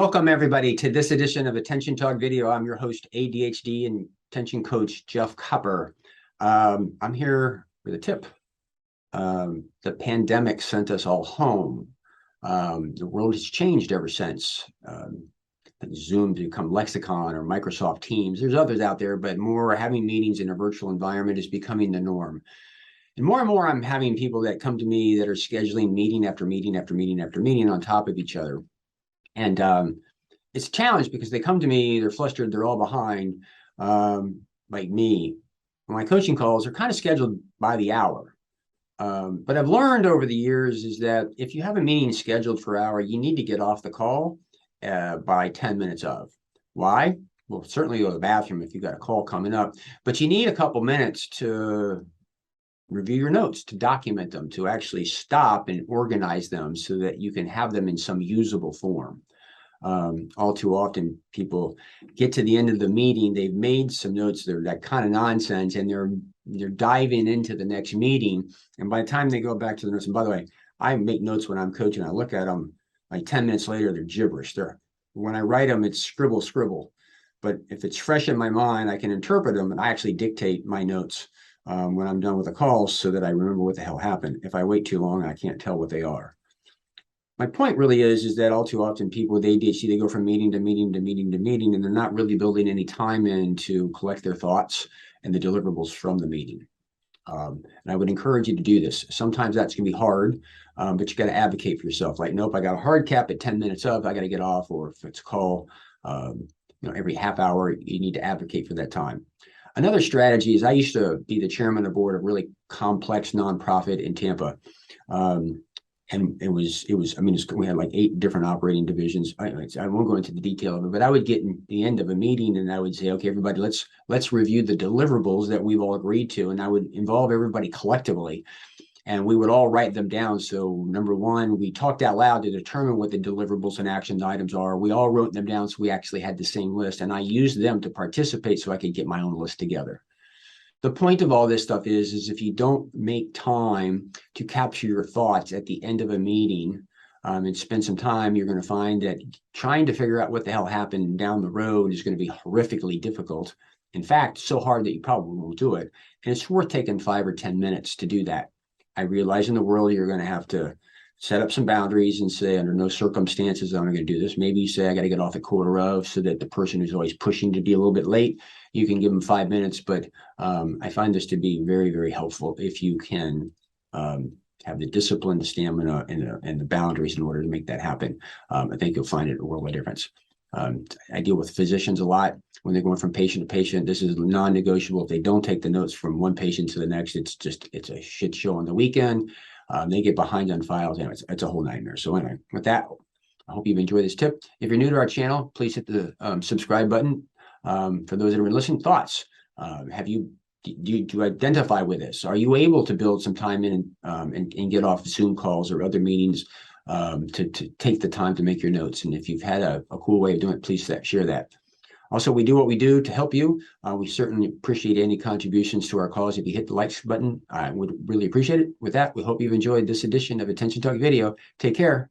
Welcome, everybody, to this edition of Attention Talk Video. I'm your host, ADHD and Attention Coach, Jeff Copper. I'm here with a tip. The pandemic sent us all home. The world has changed ever since. Zoom become Lexicon or Microsoft Teams. There's others out there, but more having meetings in a virtual environment is becoming the norm. And more, I'm having people that come to me that are scheduling meeting after meeting after meeting after meeting on top of each other. And it's a challenge because they come to me, they're flustered, they're all behind, like me. My coaching calls are kind of scheduled by the hour. But I've learned over the years is that if you have a meeting scheduled for an hour, you need to get off the call by 10 minutes of. Why? Well, certainly go to the bathroom if you've got a call coming up, but you need a couple minutes to review your notes, to document them, to actually stop and organize them so that you can have them in some usable form. All too often, people get to the end of the meeting, they've made some notes, they're that kind of nonsense, and they're diving into the next meeting. And by the time they go back to the notes, and by the way, I make notes when I'm coaching, I look at them, like 10 minutes later, they're gibberish. When I write them, it's scribble. But if it's fresh in my mind, I can interpret them, and I actually dictate my notes when I'm done with the call so that I remember what the hell happened. If I wait too long, I can't tell what they are. My point really is that all too often people with ADHD, they go from meeting to meeting to meeting to meeting, and they're not really building any time in to collect their thoughts and the deliverables from the meeting. And I would encourage you to do this. Sometimes that's going to be hard, but you got to advocate for yourself. Like, nope, I got a hard cap at 10 minutes up, I got to get off. Or if it's a call, every half hour, you need to advocate for that time. Another strategy is I used to be the chairman of the board of a really complex nonprofit in Tampa. And we had like 8 different operating divisions. I won't go into the detail of it, but I would get in the end of a meeting and I would say, okay, everybody, let's review the deliverables that we've all agreed to. And I would involve everybody collectively, and we would all write them down. So number one, we talked out loud to determine what the deliverables and action items are. We all wrote them down, so we actually had the same list, and I used them to participate so I could get my own list together. The point of all this stuff is if you don't make time to capture your thoughts at the end of a meeting and spend some time, you're going to find that trying to figure out what the hell happened down the road is going to be horrifically difficult. In fact, so hard that you probably won't do it. And it's worth taking 5 or 10 minutes to do that. I realize in the world you're going to have to set up some boundaries and say, under no circumstances am I going to do this. Maybe you say, I got to get off at 𝐿 so that the person who's always pushing to be a little bit late, you can give them 5 minutes. But I find this to be very, very helpful if you can have the discipline, the stamina, and the boundaries in order to make that happen. I think you'll find it a world of difference. I deal with physicians a lot when they're going from patient to patient. This is non-negotiable. If they don't take the notes from one patient to the next, it's a shit show on the weekend. They get behind on files. Anyway, it's a whole nightmare. So anyway, with that, I hope you've enjoyed this tip. If you're new to our channel, please hit the subscribe button. For those that are listening, thoughts. Do you identify with this? Are you able to build some time in and get off Zoom calls or other meetings to take the time to make your notes? And if you've had a cool way of doing it, please share that. Also, we do what we do to help you. We certainly appreciate any contributions to our cause. If you hit the likes button, I would really appreciate it. With that, we hope you've enjoyed this edition of Attention Talk Video. Take care.